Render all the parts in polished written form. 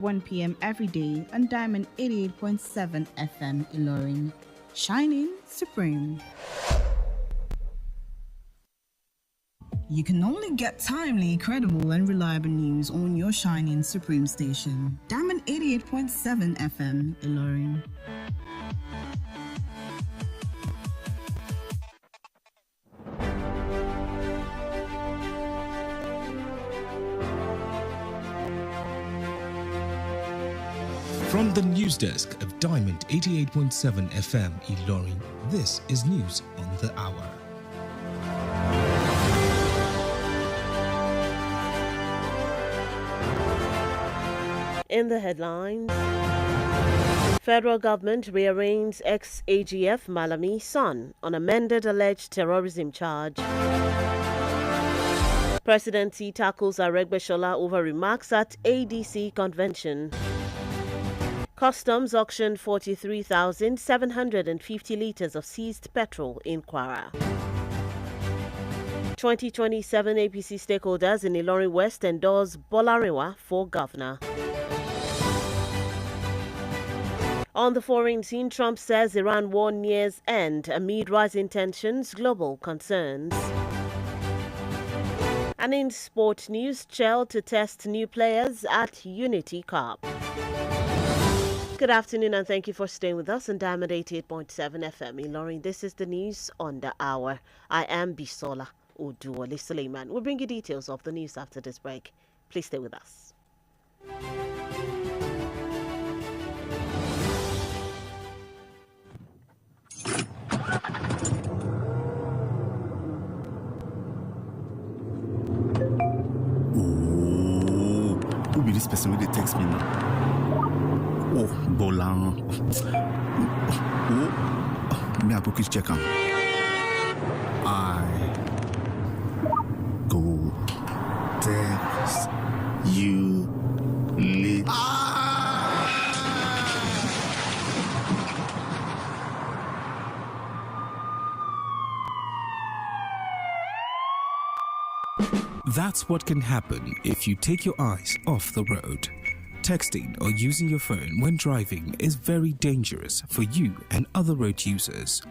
1 p.m. every day on Diamond 88.7 FM Ilorin. Shining Supreme. You can only get timely, credible, and reliable news on your Shining Supreme station. Diamond 88.7 FM Ilorin. From the news desk of Diamond 88.7 FM Ilorin, this is News on the Hour. In the headlines, federal government rearraigns ex-AGF Malami's son on amended alleged terrorism charge. Presidency tackles Bisola over remarks at ADC convention. Customs auctioned 43,750 litres of seized petrol in Kwara. 2027 APC stakeholders in Ilorin West endorse Bolarewa for governor. On the foreign scene, Trump says Iran war nears end amid rising tensions, global concerns. And in sport news, Chelsea to test new players at Unity Cup. Good afternoon and thank you for staying with us on Diamond 88.7 FM Ilorin. This is the news on the hour. I am Bisola, Oduwole, Sulieman. We'll bring you details of the news after this break. Please stay with us. Who be this person when they text me now? Oh, Bolan. Oh, me I go quick check am. I go text you later. That's what can happen if you take your eyes off the road. Texting or using your phone when driving is very dangerous for you and other road users.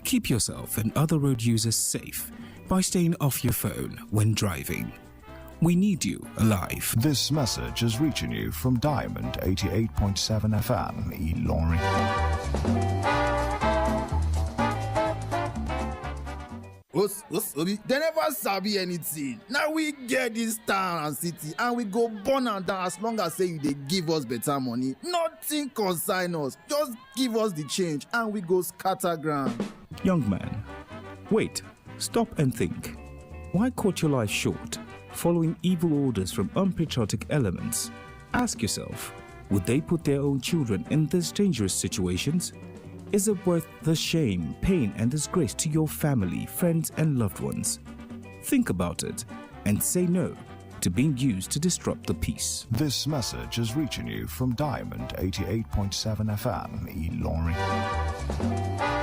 Keep yourself and other road users safe by staying off your phone when driving. We need you alive. This message is reaching you from Diamond 88.7 FM Ilorin. They never sabi anything. Now we get this town and city and we go burn and down as long as say you they give us better money. Nothing consign us. Just give us the change and we go scatter ground. Young man, wait, stop and think. Why cut your life short, following evil orders from unpatriotic elements? Ask yourself, would they put their own children in these dangerous situations? Is it worth the shame, pain, and disgrace to your family, friends, and loved ones? Think about it and say no to being used to disrupt the peace. This message is reaching you from Diamond 88.7 FM Ilorin.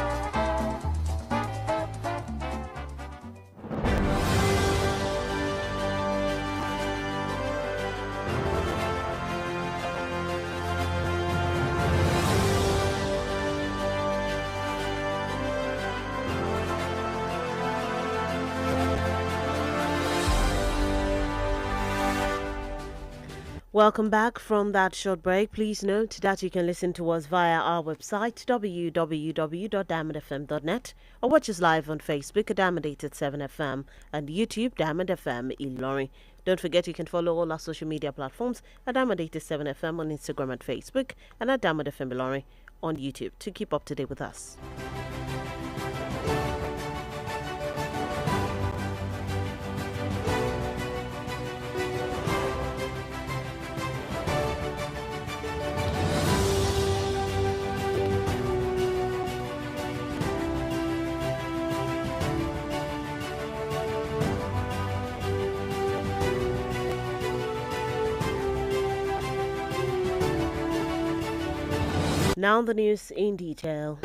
Welcome back from that short break. Please note that you can listen to us via our website www.diamondfm.net or watch us live on Facebook at Diamond 87 FM and YouTube Diamond FM Ilorin. Don't forget you can follow all our social media platforms at Diamond 87 FM on Instagram and Facebook and at Diamond FM Ilorin on YouTube to keep up to date with us. Now the news in detail.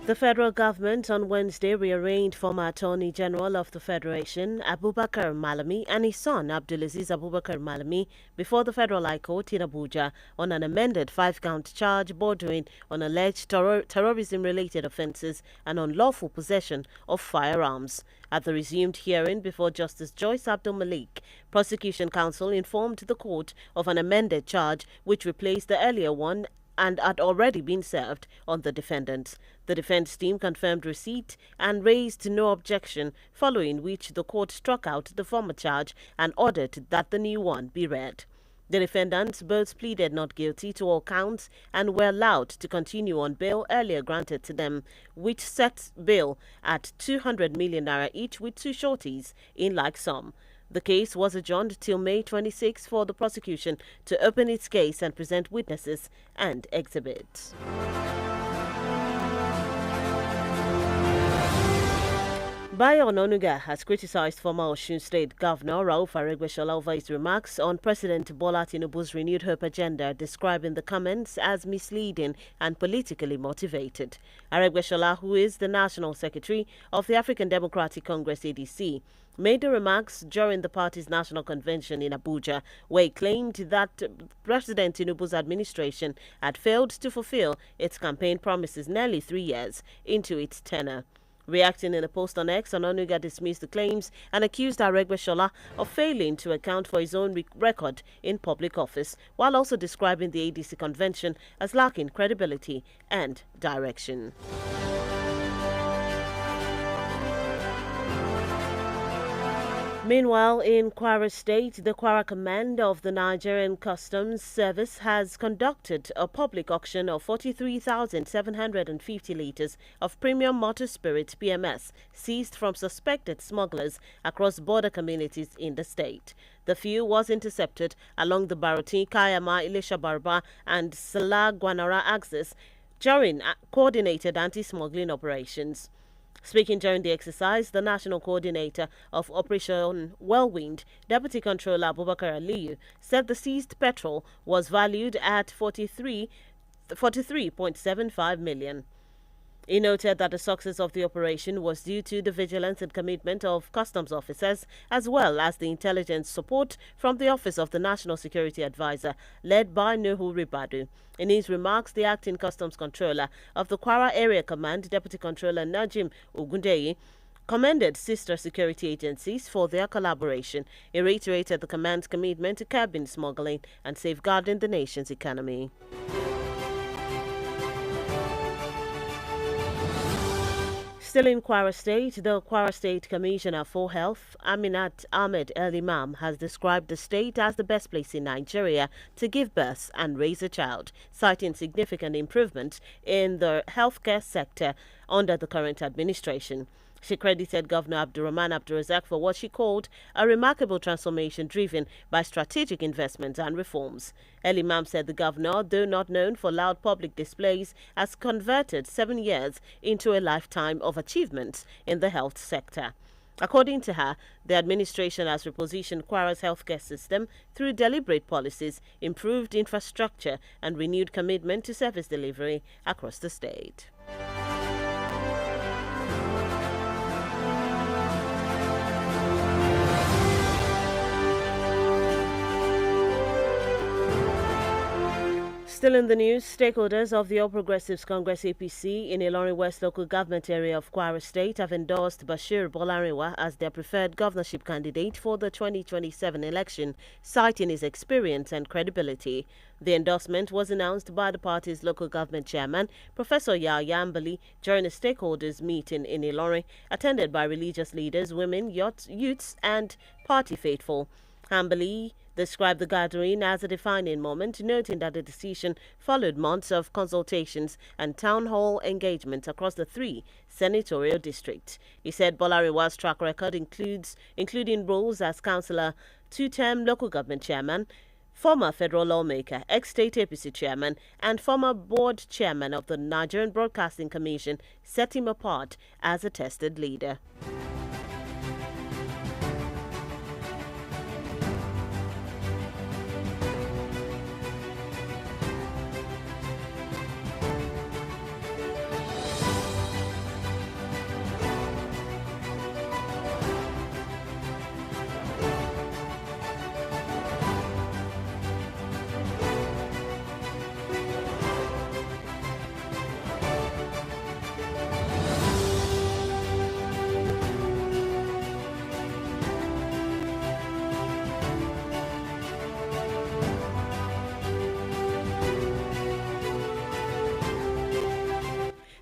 The federal government on Wednesday rearranged former Attorney General of the Federation, Abubakar Malami, and his son, Abdulaziz Abubakar Malami, before the Federal High Court in Abuja on an amended 5-count charge bordering on alleged terrorism-related offences and unlawful possession of firearms. At the resumed hearing before Justice Joyce Abdul Malik, prosecution counsel informed the court of an amended charge which replaced the earlier one and had already been served on the defendants. The defense team confirmed receipt and raised no objection, following which the court struck out the former charge and ordered that the new one be read. The defendants both pleaded not guilty to all counts and were allowed to continue on bail earlier granted to them, which set bail at 200 million naira each with 2 shorties in like sum. The case was adjourned till May 26 for the prosecution to open its case and present witnesses and exhibits. Bayo Ononuga has criticized former Osun State Governor Rauf Aregbesola over his remarks on President Bola Tinubu's renewed hope agenda, describing the comments as misleading and politically motivated. Aregbesola, who is the National Secretary of the African Democratic Congress ADC, made the remarks during the party's national convention in Abuja, where he claimed that President Tinubu's administration had failed to fulfill its campaign promises nearly 3 years into its tenure. Reacting in a post on X, Ononuga dismissed the claims and accused Aregbesola of failing to account for his own record in public office, while also describing the ADC convention as lacking credibility and direction. Meanwhile, in Kwara State, the Kwara Command of the Nigerian Customs Service has conducted a public auction of 43,750 litres of premium motor spirit PMS seized from suspected smugglers across border communities in the state. The fuel was intercepted along the Barotin, Kayama, Ilesha Barba and Salah Gwanara axis during coordinated anti-smuggling operations. Speaking during the exercise, the National Coordinator of Operation Whirlwind, Deputy Controller Abubakar Aliyu, said the seized petrol was valued at 43.75 million. He noted that the success of the operation was due to the vigilance and commitment of customs officers, as well as the intelligence support from the Office of the National Security Advisor, led by Nuhu Ribadu. In his remarks, the acting customs controller of the Kwara Area Command, Deputy Controller Najim Ogundeyi, commended sister security agencies for their collaboration. He reiterated the command's commitment to curbing smuggling and safeguarding the nation's economy. Still in Kwara State, the Kwara State Commissioner for Health, Aminat Ahmed El-Imam, has described the state as the best place in Nigeria to give birth and raise a child, citing significant improvements in the healthcare sector under the current administration. She credited Governor Abdurrahman Abdulrazak for what she called a remarkable transformation driven by strategic investments and reforms. El Imam said the governor, though not known for loud public displays, has converted 7 years into a lifetime of achievements in the health sector. According to her, the administration has repositioned Kwara's healthcare system through deliberate policies, improved infrastructure, and renewed commitment to service delivery across the state. Still in the news, stakeholders of the All Progressives Congress APC in Ilorin West local government area of Kwara State have endorsed Bashir Bolarinwa as their preferred governorship candidate for the 2027 election, citing his experience and credibility. The endorsement was announced by the party's local government chairman, Professor Yahya Ambali, during a stakeholders meeting in Ilorin, attended by religious leaders, women, youths, and party faithful. Ambali described the gathering as a defining moment, noting that the decision followed months of consultations and town hall engagement across the 3 senatorial districts. He said Bolarinwa's track record including roles as councillor, 2-term local government chairman, former federal lawmaker, ex-state APC chairman, and former board chairman of the Nigerian Broadcasting Commission, set him apart as a tested leader.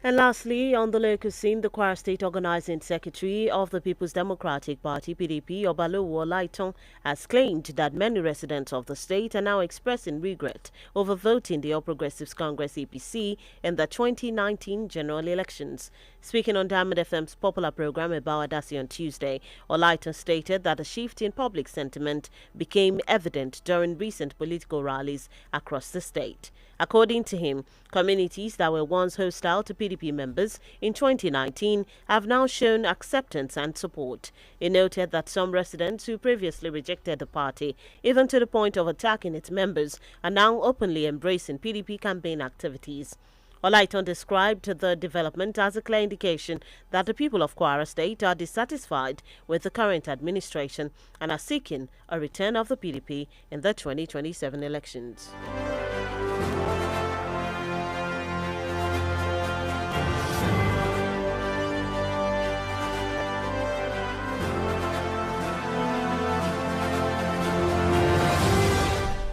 And lastly, on the local scene, the Kwara State Organizing Secretary of the People's Democratic Party, PDP, Oduwole, has claimed that many residents of the state are now expressing regret over voting the All Progressives Congress APC in the 2019 general elections. Speaking on Diamond FM's popular program about Adasi on Tuesday, Olaitan stated that a shift in public sentiment became evident during recent political rallies across the state. According to him, communities that were once hostile to PDP members in 2019 have now shown acceptance and support. He noted that some residents who previously rejected the party, even to the point of attacking its members, are now openly embracing PDP campaign activities. Olaitan described the development as a clear indication that the people of Kwara State are dissatisfied with the current administration and are seeking a return of the PDP in the 2027 elections.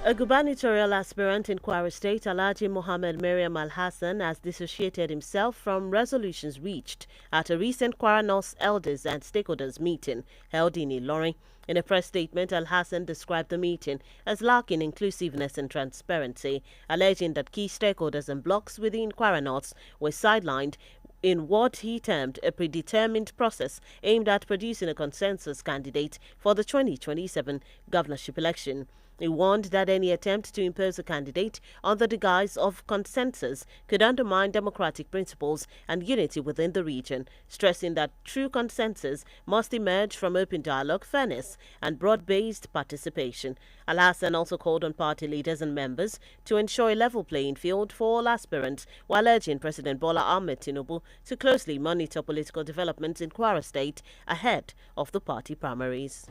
A gubernatorial aspirant in Kwara State, Alhaji Mohammed Mariam Al-Hassan, has dissociated himself from resolutions reached at a recent Kwara North Elders and Stakeholders meeting held in Ilorin. In a press statement, Al-Hassan described the meeting as lacking inclusiveness and transparency, alleging that key stakeholders and blocs within Kwara North were sidelined in what he termed a predetermined process aimed at producing a consensus candidate for the 2027 governorship election. He warned that any attempt to impose a candidate under the guise of consensus could undermine democratic principles and unity within the region, stressing that true consensus must emerge from open dialogue, fairness, and broad-based participation. Al-Hassan also called on party leaders and members to ensure a level playing field for all aspirants, while urging President Bola Ahmed Tinubu to closely monitor political developments in Kwara State ahead of the party primaries.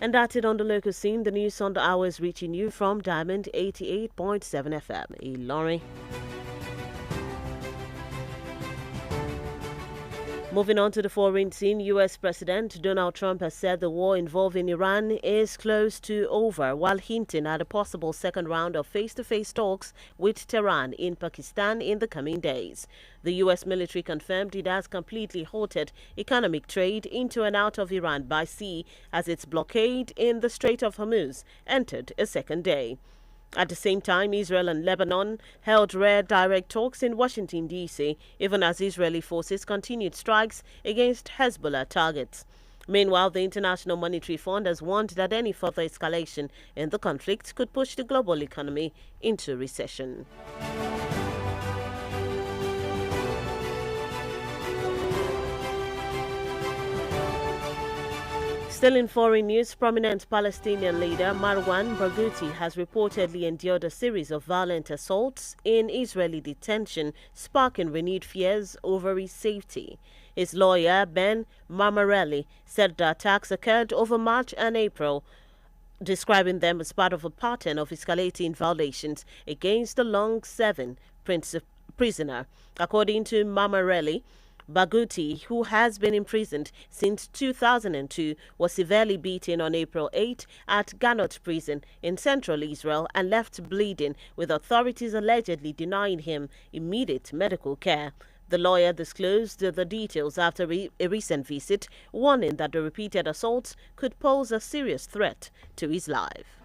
And that's it on the local scene. The news on the hour is reaching you from Diamond 88.7 FM, Ilorin. Moving on to the foreign scene, U.S. President Donald Trump has said the war involving Iran is close to over, while hinting at a possible second round of face-to-face talks with Tehran in Pakistan in the coming days. The U.S. military confirmed it has completely halted economic trade into and out of Iran by sea as its blockade in the Strait of Hormuz entered a second day. At the same time, Israel and Lebanon held rare direct talks in Washington, D.C., even as Israeli forces continued strikes against Hezbollah targets. Meanwhile, the International Monetary Fund has warned that any further escalation in the conflict could push the global economy into recession. Still in foreign news, prominent Palestinian leader Marwan Barghouti has reportedly endured a series of violent assaults in Israeli detention, sparking renewed fears over his safety. His lawyer, Ben Marmarelli, said the attacks occurred over March and April, describing them as part of a pattern of escalating violations against the long-serving prisoner. According to Marmarelli, Barghouti, who has been imprisoned since 2002, was severely beaten on April 8 at Ganot prison in central Israel and left bleeding, with authorities allegedly denying him immediate medical care. The lawyer disclosed the details after a recent visit, warning that the repeated assaults could pose a serious threat to his life.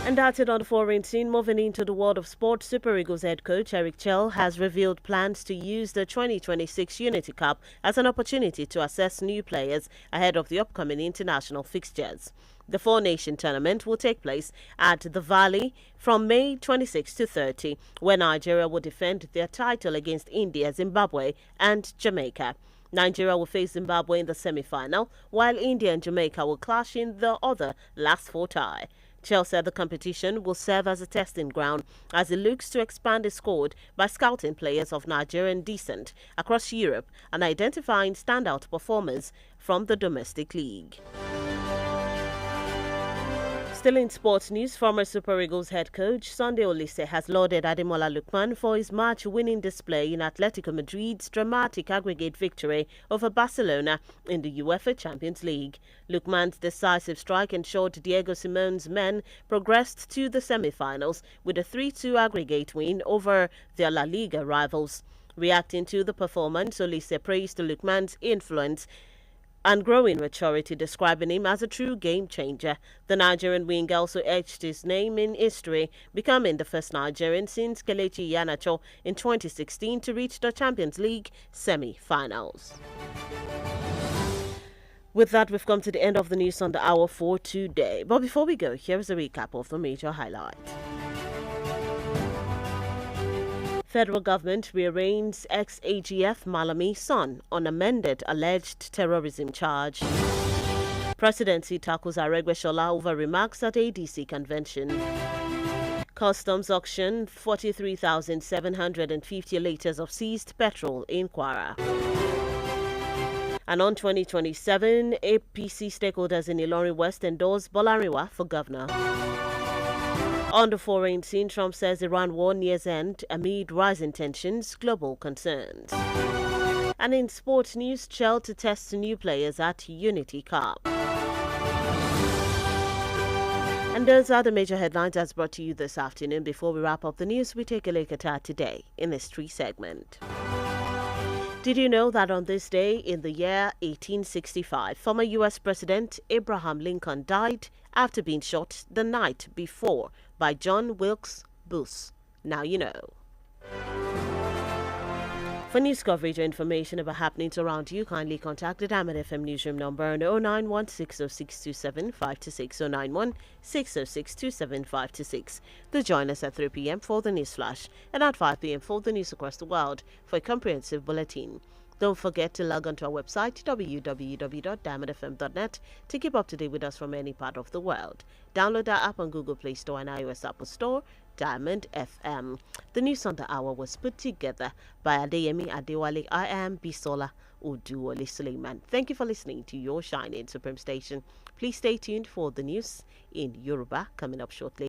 And that's it on the foreign scene. Moving into the world of sport, Super Eagles head coach Eric Chell has revealed plans to use the 2026 Unity Cup as an opportunity to assess new players ahead of the upcoming international fixtures. The four-nation tournament will take place at the Valley from May 26 to 30, where Nigeria will defend their title against India, Zimbabwe, and Jamaica. Nigeria will face Zimbabwe in the semi-final, while India and Jamaica will clash in the other last four tie. Chelsea said the competition will serve as a testing ground as it looks to expand its squad by scouting players of Nigerian descent across Europe and identifying standout performers from the domestic league. Still in sports news, former Super Eagles head coach Sunday Olise has lauded Ademola Lookman for his match-winning display in Atletico Madrid's dramatic aggregate victory over Barcelona in the UEFA Champions League. Lookman's decisive strike ensured Diego Simeone's men progressed to the semi-finals with a 3-2 aggregate win over their La Liga rivals. Reacting to the performance, Olise praised Lookman's influence and growing maturity, describing him as a true game changer. The Nigerian winger also etched his name in history, becoming the first Nigerian since Kelechi Iheanacho in 2016 to reach the Champions League semi-finals. With that, we've come to the end of the news on the hour for today. But before we go, here's a recap of the major highlights. Federal government rearraigns ex-AGF Malami's son on amended alleged terrorism charge. Presidency tackles Aregbesola over remarks at ADC convention. Customs auction 43,750 litres of seized petrol in Kwara. And on 2027, APC stakeholders in Ilorin West endorse Bolariwa for governor. On the foreign scene, Trump says Iran war nears end amid rising tensions, global concerns. And in sports news, Chelsea tests new players at Unity Cup. And those are the major headlines as brought to you this afternoon. Before we wrap up the news, we take a look at our today in History segment. Did you know that on this day in the year 1865, former U.S. President Abraham Lincoln died after being shot the night before by John Wilkes Booth? Now you know. For news coverage or information about happenings around you, kindly contact the Diamond FM newsroom number on 091-606-2756, 091-606-27526. Do join us at 3 p.m. for the news flash and at 5 p.m. for the news across the world for a comprehensive bulletin. Don't forget to log on to our website www.diamondfm.net to keep up to date with us from any part of the world. Download our app on Google Play Store and iOS Apple Store, Diamond FM. The news on the hour was put together by Adeyemi Adewale. I am Bisola Oduwole Sulieman. Thank you for listening to your Shining Supreme Station. Please stay tuned for the news in Yoruba coming up shortly.